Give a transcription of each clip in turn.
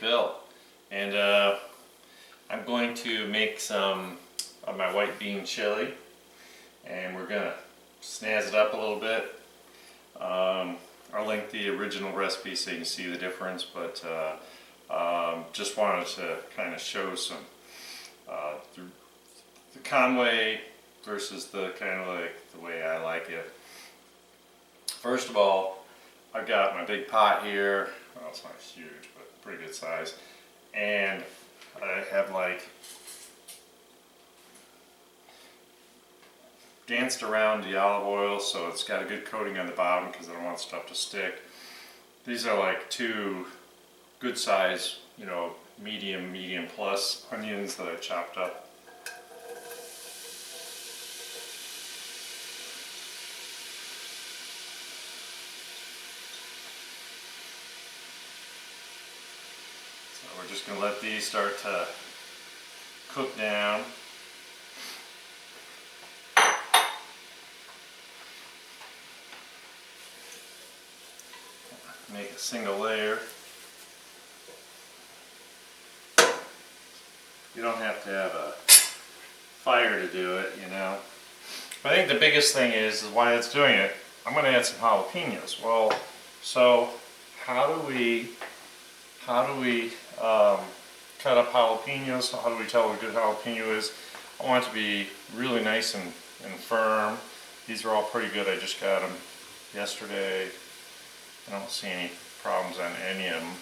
Bill, and I'm going to make some of my white bean chili, and we're gonna snazz it up a little bit. I'll link the original recipe so you can see the difference, but just wanted to kind of show some the Conway versus the kind of like the way I like it. First of all, I've got my big pot here. Well, it's not huge, but pretty good size. And I have like danced around the olive oil so it's got a good coating on the bottom because I don't want stuff to stick. These are like two good size, you know, medium plus onions that I chopped up. We're just going to let these start to cook down. Make a single layer. You don't have to have a fire to do it, you know. But I think the biggest thing is why it's doing it. I'm going to add some jalapenos. Well, so how do we cut up jalapenos? How do we tell what a good jalapeno is? I want it to be really nice and firm. These are all pretty good. I just got them yesterday. I don't see any problems on any of them.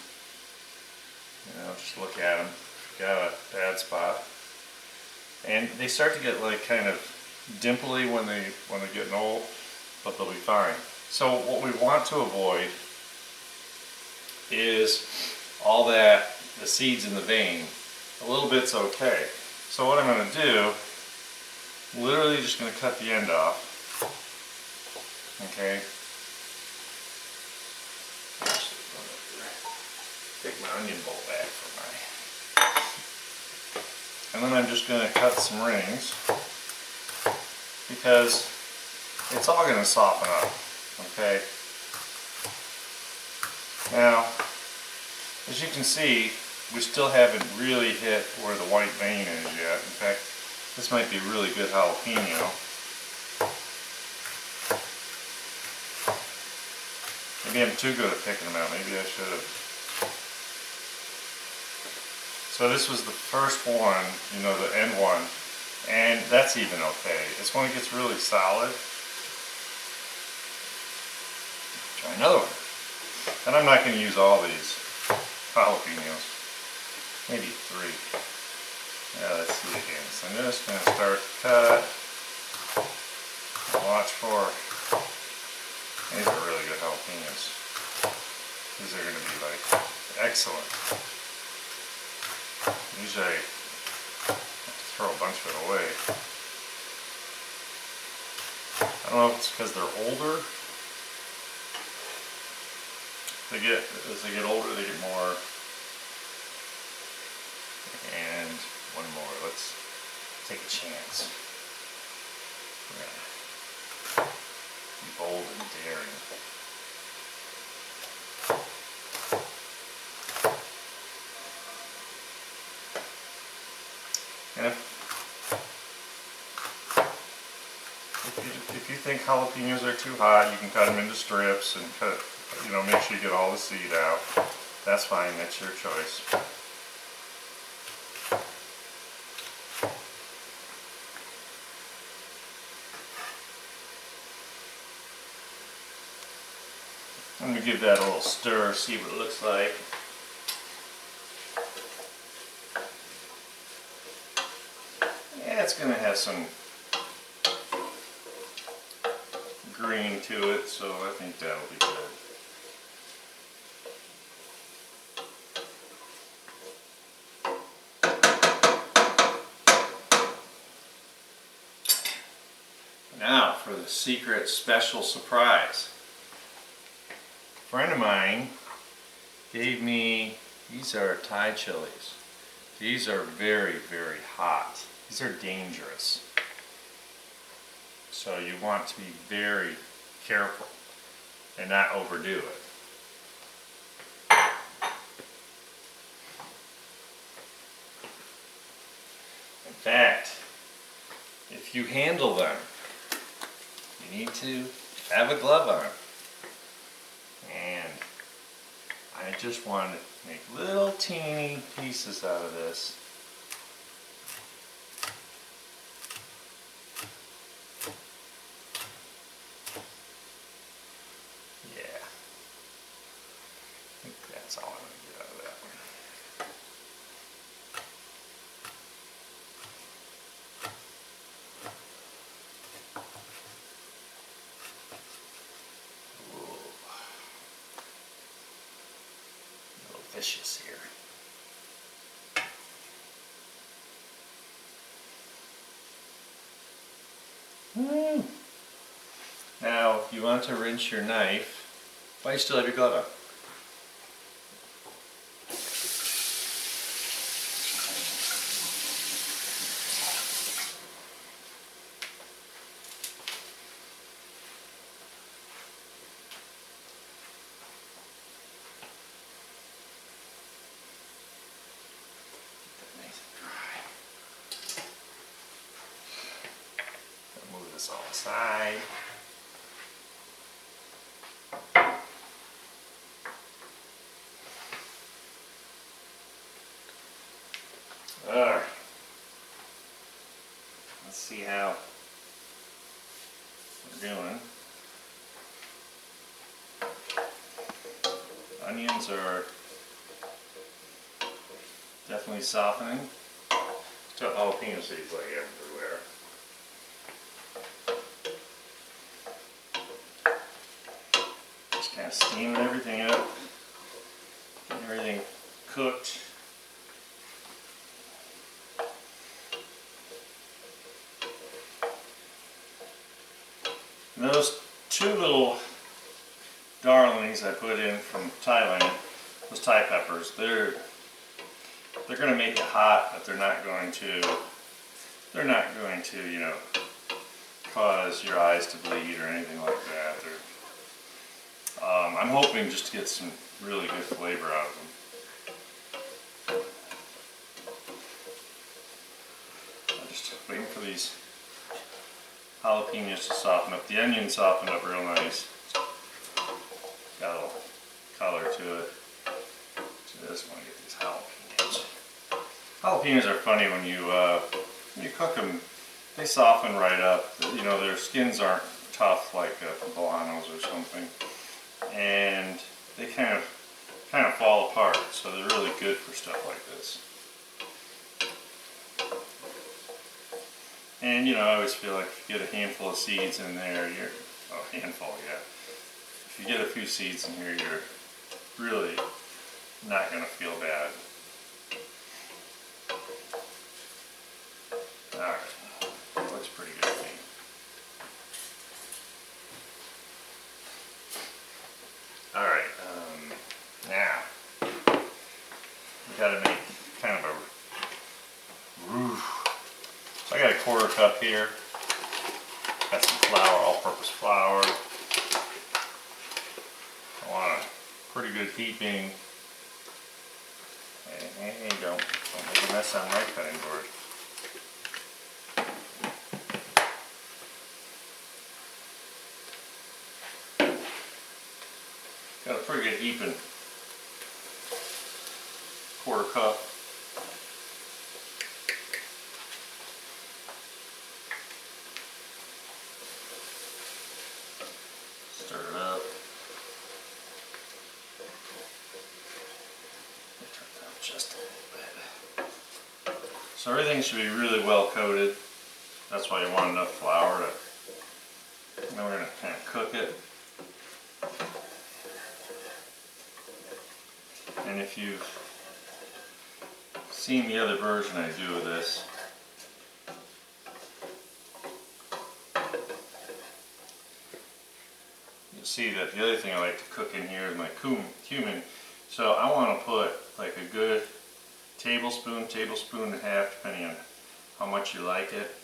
You know, just look at them. Got a bad spot. And they start to get like kind of dimply when they're getting old, but they'll be fine. So what we want to avoid is all that, the seeds in the vein. A little bit's okay. So what I'm going to do, literally just going to cut the end off. Okay. Take my onion bowl back for my. And then I'm just going to cut some rings because it's all going to soften up. Okay. Now, as you can see, we still haven't really hit where the white vein is yet. In fact, this might be a really good jalapeno. Maybe I'm too good at picking them out. Maybe I should have. So this was the first one, you know, the end one, and that's even okay. It's when it gets really solid. Try another one. And I'm not going to use all these jalapenos. Maybe 3. Yeah, let's see again. So I'm just going to start to cut. Watch for. These are really good jalapenos. These are going to be like excellent. Usually I have to throw a bunch of it away. I don't know if it's because they're older. As they get older, they get more. And one more. Let's take a chance. We're gonna be bold and daring. And if you think jalapenos are too hot, you can cut them into strips and cut. You know, make sure you get all the seed out. That's fine, that's your choice. I'm going to give that a little stir, see what it looks like. Yeah, it's going to have some green to it, so I think that'll be good. Now for the secret special surprise. A friend of mine gave me, these are Thai chilies. These are very, very hot. These are dangerous. So you want to be very careful and not overdo it. if you handle them, you need to have a glove on. And I just want to make little teeny pieces out of this. Yeah. I think that's all I'm going to get out of that one. Vicious here. Now, if you want to rinse your knife, why do you still have your glove on? Move this all aside. Alright. Let's see how we're doing. Onions are definitely softening. Got jalapeno seeds like everywhere. Just kind of steaming everything up, getting everything cooked. And those two little darlings I put in from Thailand, those Thai peppers, they're going to make it hot, but they're not going to, you know, cause your eyes to bleed or anything like that. I'm hoping just to get some really good flavor out of them. I'm just waiting for these jalapenos to soften up. The onion softened up real nice. Got a little color to it. So I just want to get these jalapenos. Jalapenos are funny when you cook them. They soften right up. You know, their skins aren't tough like poblanos or something, and they kind of fall apart. So they're really good for stuff like this. And you know, I always feel like if you get a handful of seeds in there, a handful, yeah. If you get a few seeds in here, you're really not going to feel bad. Alright, looks pretty good to me. Alright, now, we gotta make kind of a roof. So I got a 1/4 cup here. Got some flour, all-purpose flour. I want a pretty good heaping. Hey, don't make a mess on my cutting board. Got a pretty good heaping. 1/4 cup. Stir it up. Turn it down just a little bit. So everything should be really well coated. That's why you want enough flour to. And then we're going to kind of cook it. And if you've seen the other version I do of this, you'll see that the other thing I like to cook in here is my cumin. So I want to put like a good tablespoon and a half, depending on how much you like it.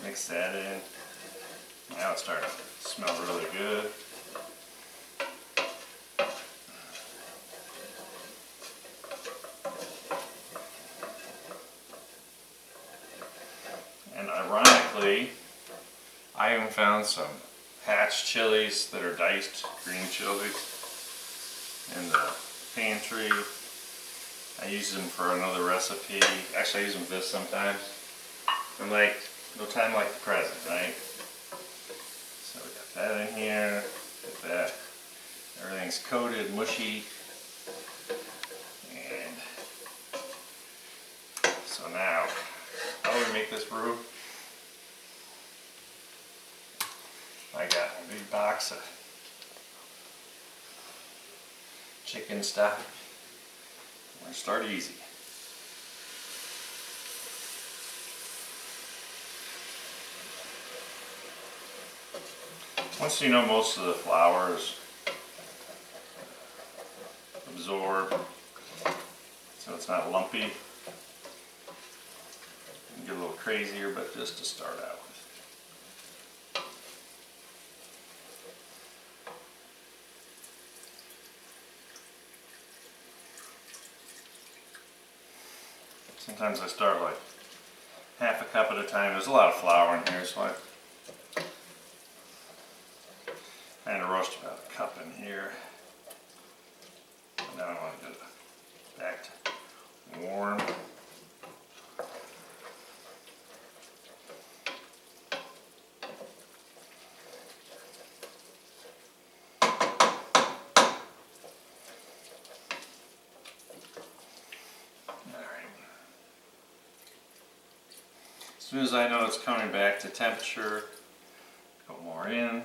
Mix that in. Now it's starting to smell really good. luckily, I even found some hatch chilies that are diced green chilies in the pantry. I use them for another recipe. Actually, I use them for this sometimes. I'm like, no time like the present, right? So we got that in here. Get that. Everything's coated, mushy. And so now, how do we make this brew? I got a big box of chicken stock. We're gonna start easy. Once you know most of the flour is absorbed, so it's not lumpy, you can get a little crazier, but just to start out with. Sometimes I start like half a cup at a time. There's a lot of flour in here, so I kind of roast about a cup in here. And now I want to get it back to warm. As soon as I know it's coming back to temperature, put more in.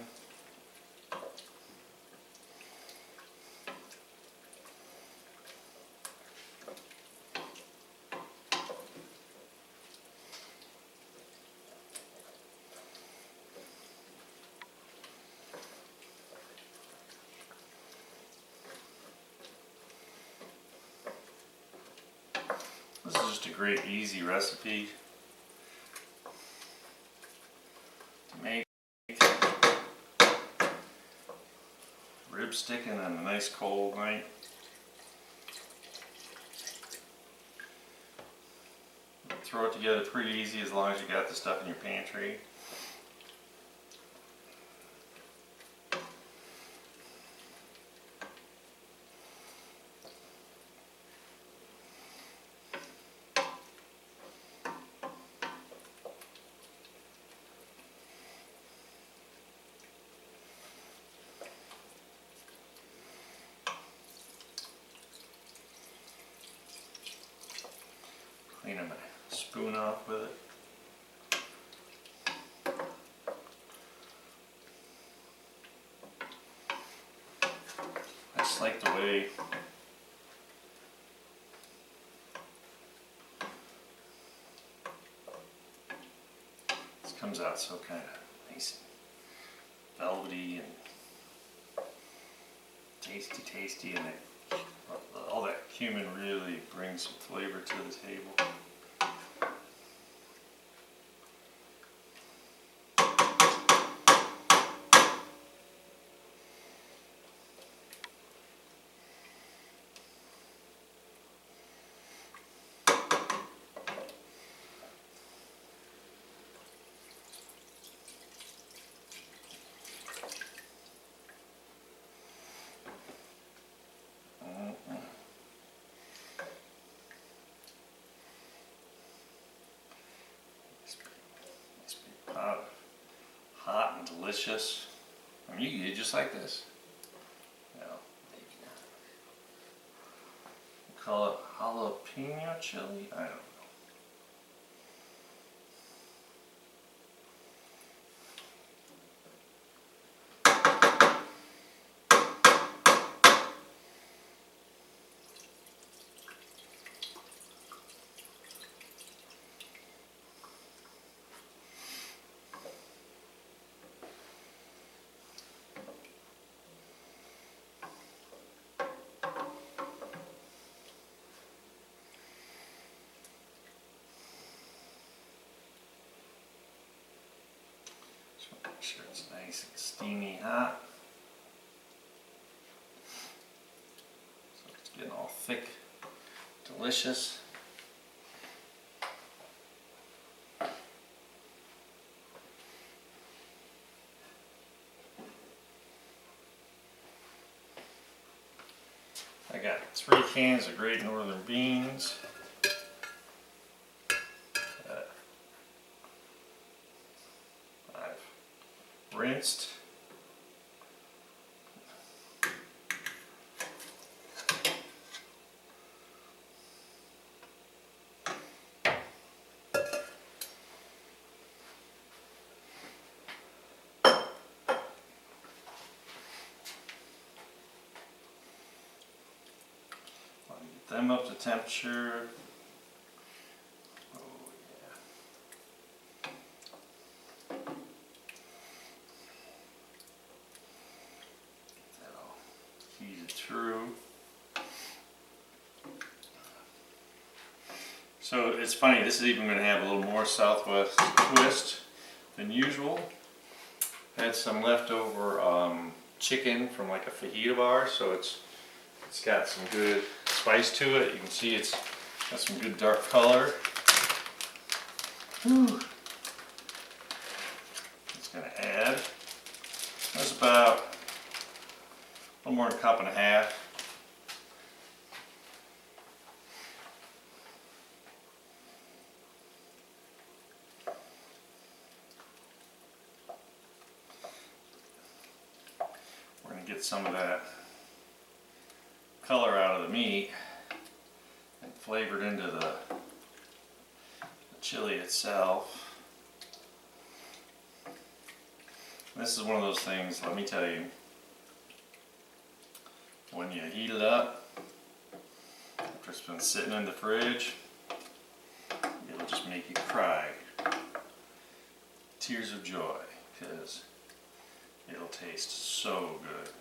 This is just a great, easy recipe to make. Rib sticking on a nice cold night. Throw it together pretty easy as long as you got the stuff in your pantry. Cleaning my spoon off with it. I just like the way this comes out so kind of nice and velvety and tasty, and all that cumin really brings some flavor to the table. Hot and delicious. I mean, you can eat it just like this. Well, maybe not. We'll call it jalapeno chili? I don't know. Make sure it's nice and steamy hot. So it's getting all thick, delicious. got 3 cans of Great Northern beans. I've rinsed. Get them up to temperature. Oh yeah. Get that all heated through. So it's funny, this is even going to have a little more Southwest twist than usual. I had some leftover chicken from like a fajita bar, so it's got some good spice to it. You can see it's got some good dark color. Whew. It's going to add, that's about a little more than a cup and a half. We're going to get some of that color out of the meat and flavored into the chili itself. This is one of those things, let me tell you, when you heat it up, after it's been sitting in the fridge, it'll just make you cry tears of joy, because it'll taste so good.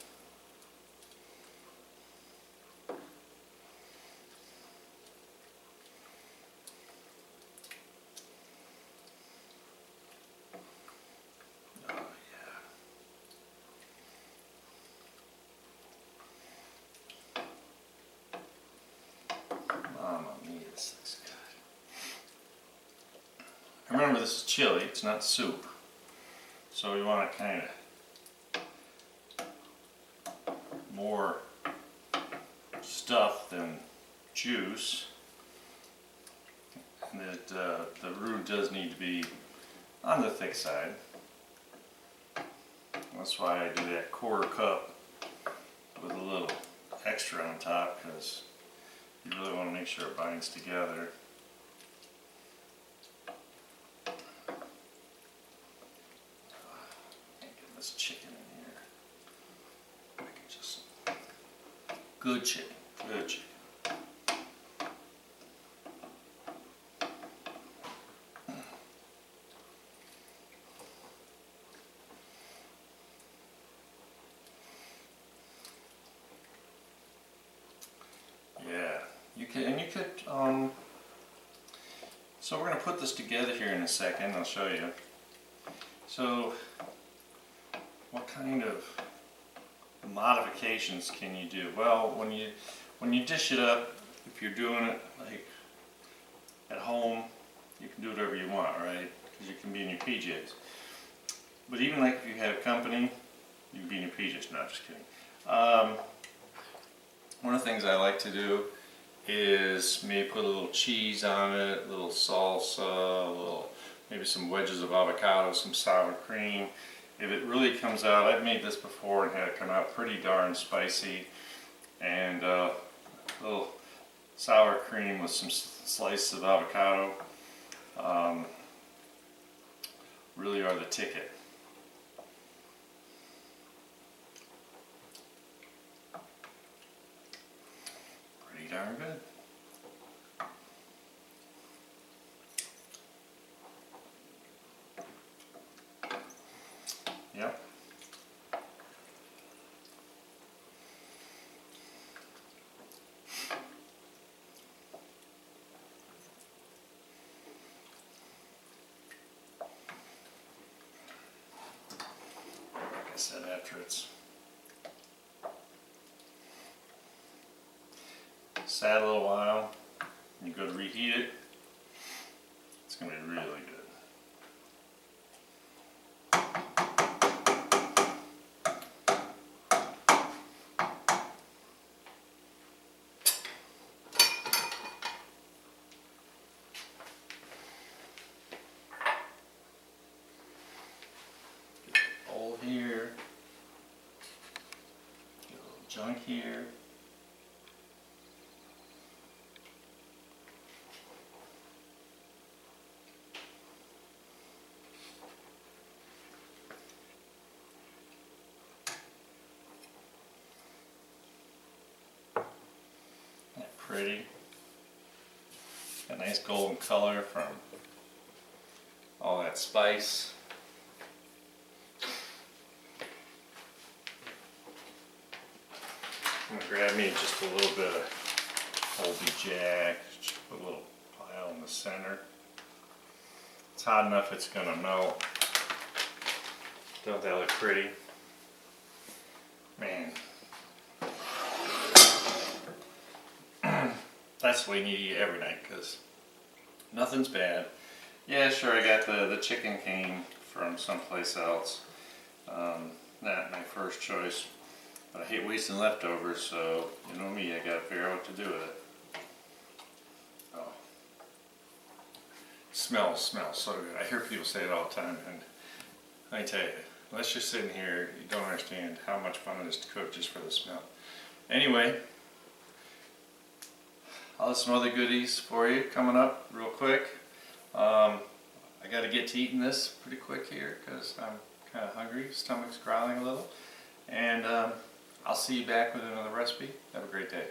Remember, this is chili, it's not soup, so you want to kind of more stuff than juice, and that the roux does need to be on the thick side. That's why I do that 1/4 cup with a little extra on top, because you really want to make sure it binds together. This chicken in here. I can just good chicken, good chicken. Yeah, you could so we're going to put this together here in a second. I'll show you. So what kind of modifications can you do? Well, when you dish it up, if you're doing it like at home, you can do whatever you want, right? Because you can be in your PJs. But even like if you have company, you can be in your PJs. No, just kidding. One of the things I like to do is maybe put a little cheese on it, a little salsa, maybe some wedges of avocado, some sour cream. If it really comes out, I've made this before and had it come out pretty darn spicy, and a little sour cream with some slices of avocado really are the ticket. Pretty darn good. Yep. Like I said, after it's sat a little while, you go to reheat it, it's going to be really good. junk here. Pretty. A nice golden color from all that spice. I'm gonna grab me just a little bit of Colby Jack, just put a little pile in the center. It's hot enough it's gonna melt. Don't that look pretty? Man. That's the way you need to eat every night, because nothing's bad. Yeah, sure, I got the chicken came from someplace else. Not my first choice. But I hate wasting leftovers, so you know me, I gotta figure out what to do with it. Oh. Smells so good. I hear people say it all the time, and I tell you, unless you're sitting here, you don't understand how much fun it is to cook just for the smell. Anyway, I'll have some other goodies for you coming up real quick. I got to get to eating this pretty quick here because I'm kind of hungry. Stomach's growling a little. And I'll see you back with another recipe. Have a great day.